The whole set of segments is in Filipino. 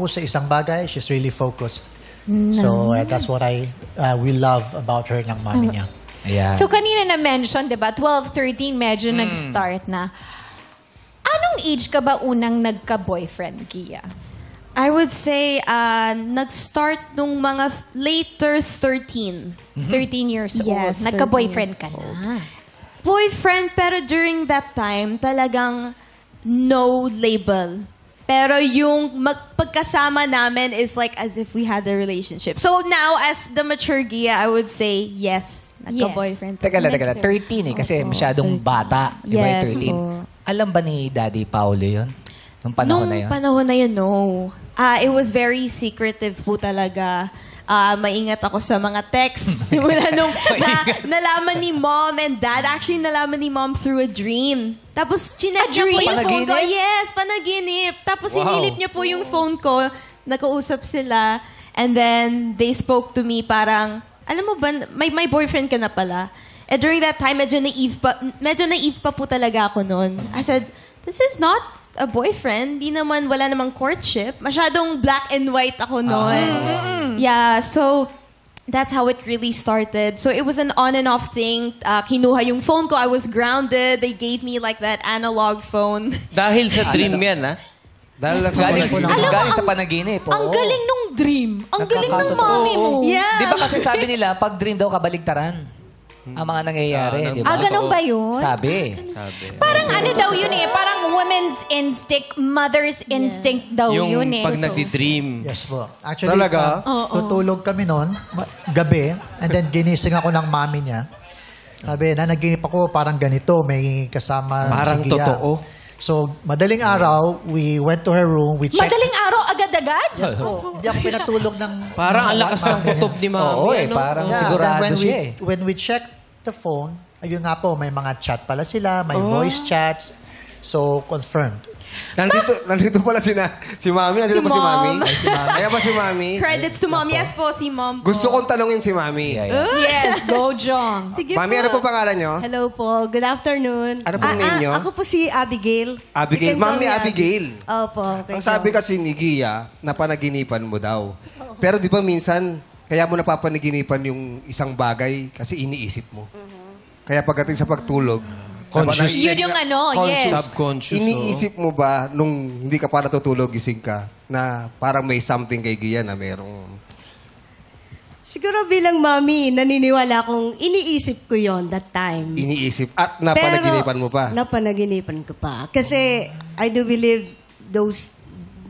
focus sa isang bagay. She's really focused. So that's what we love about her ng mami niya. Ayan. So kanina na-mention, di ba, 12, 13, medyo nag-start na. Anong age ka ba unang nagka-boyfriend, Gia? I would say, nag-start nung mga later 13. 13 years old. Yes, Nagka-boyfriend 13 ka years na. Boyfriend, pero during that time, talagang no label. Pero yung pagkasama namin is like as if we had a relationship. So now, as the mature Gia, I would say, yes, nagka-boyfriend. Teka lang. 13 kasi masyadong bata. Di ba Yes, 13? po. Alam ba ni Daddy Paolo yun? Nung panahon na yun? Nung panahon na yun, no. It was very secretive po talaga. Maingat ako sa mga texts. Simula nung nalaman ni Mom and Dad. Actually, nalaman ni Mom through a dream. Tapos, chinek niya po yung phone ko. Yes, panaginip. Tapos, hinilip niya po yung phone ko. Nakausap sila. And then, they spoke to me parang, alam mo ba, may boyfriend ka na pala. And during that time, medyo naive pa po talaga ako noon. I said, this is not a boyfriend. Wala namang courtship. Masyadong black and white ako noon. Yeah, so that's how it really started. So it was an on and off thing. Kinuha yung phone ko. I was grounded. They gave me like that analog phone. Dahil sa dream yan, ha? Dahil galing sa panaginip. Ang galing nung dream. Ang galing ng mami mo. Yeah. Di ba kasi sabi nila, pag dream daw, kabaligtaran ang mga nangyayari. Di ba? ganun ba yun? Sabi. Parang ano daw yun eh. Parang woman's instinct, mother's instinct daw yun eh. Yung pag nagdi-dream. Yes po. Actually, tutulog kami noon, gabi, and then ginising ako ng mami niya. Sabi, nanaginip ako parang ganito, may kasama Parang si Gia. totoo. So, madaling araw, we went to her room, we checked. Madaling araw, agad-agad? Yes po. Hindi ako pinatulog ng... Parang ang lakas ng kutob ni mami. Oo eh, parang sigurado siya eh. When we checked the phone, ayun nga po, may mga chat pala sila, may voice chats. So, confirmed. Nandito pala si Mami. Nandito Si pa si Mom. Mami. Kaya ba si Mami? Credits to Mom. Yes po, si Mom po. Gusto kong tanungin si Mami. Yes, go Jong. Sige Mami, po. ano po pangalan nyo? Hello po. Good afternoon. Ano pong name nyo? Ako po si Abigail. Abigail. You can call Mami me Abigail. Opo. Okay, Ang sabi kasi ni Gia, napanaginipan mo daw. Pero di ba minsan, kaya mo napapanaginipan yung isang bagay kasi iniisip mo. Kaya pagdating sa pagtulog, Conscious. Yun yung ano, yes. Subconscious. iniisip mo ba nung hindi ka pa natutulog, gising ka, na parang may something kay Gia na merong... Siguro bilang mami, naniniwala akong iniisip ko yon that time. Iniisip at napanaginipan mo pa. Napanaginipan ko pa. Kasi I do believe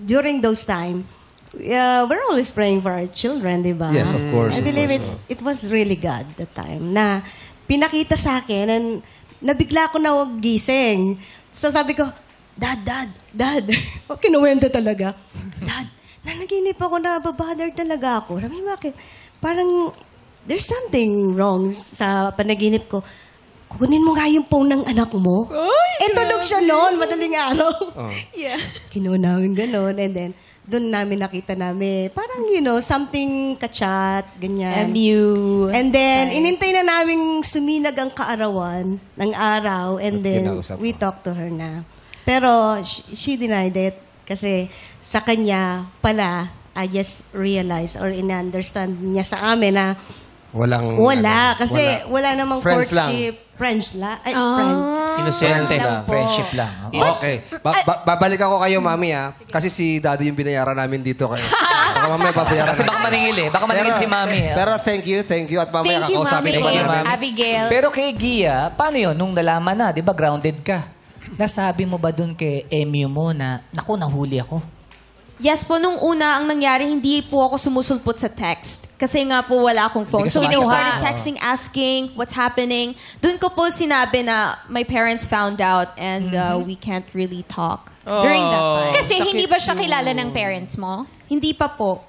during those time, we're always praying for our children, di ba? Yes, of course. I believe it was really God that time na pinakita sa akin and nabigla ako na gising. So sabi ko, Dad. Kinuwento talaga. Dad, nanaginip ako na babother talaga ako. Sabi, bakit? Parang, there's something wrong sa panaginip ko. Kukunin mo nga yung phone ng anak mo. Tulog siya noon, madaling araw. Yeah. Kinuha namin ganun. And then, doon namin nakita namin, parang, something ka-chat, ganyan. MU. And then, inintay na namin suminag ang kaarawan ng araw. And then, we talked to her na. Pero, she denied it. Kasi, sa kanya pala, I just realized or in-understand niya sa amin na wala. Kasi wala namang Friends courtship. Friends lang. Friend. Inosente. Friendship lang. Okay. Babalik ako kayo, Mami, ha? Kasi si Daddy yung binayaran namin dito. Baka mamaya babayaran Kasi baka maningil eh. Baka maningil si Mami. Pero thank you. At mamaya Thank you, kakausapin Mami. pa namin. Abigail. Pero kay Gia, paano yun? Nung nalaman na, di ba, grounded ka. Nasabi mo ba dun kay MU mo na, naku, nahuli ako? Yes po, nung una, ang nangyari, hindi po ako sumusulpot sa text. Kasi nga po, wala akong phone. So, I started texting, asking what's happening. Doon ko po sinabi na my parents found out and we can't really talk during that time. Kasi hindi ba siya kilala ng parents mo? Hindi pa po.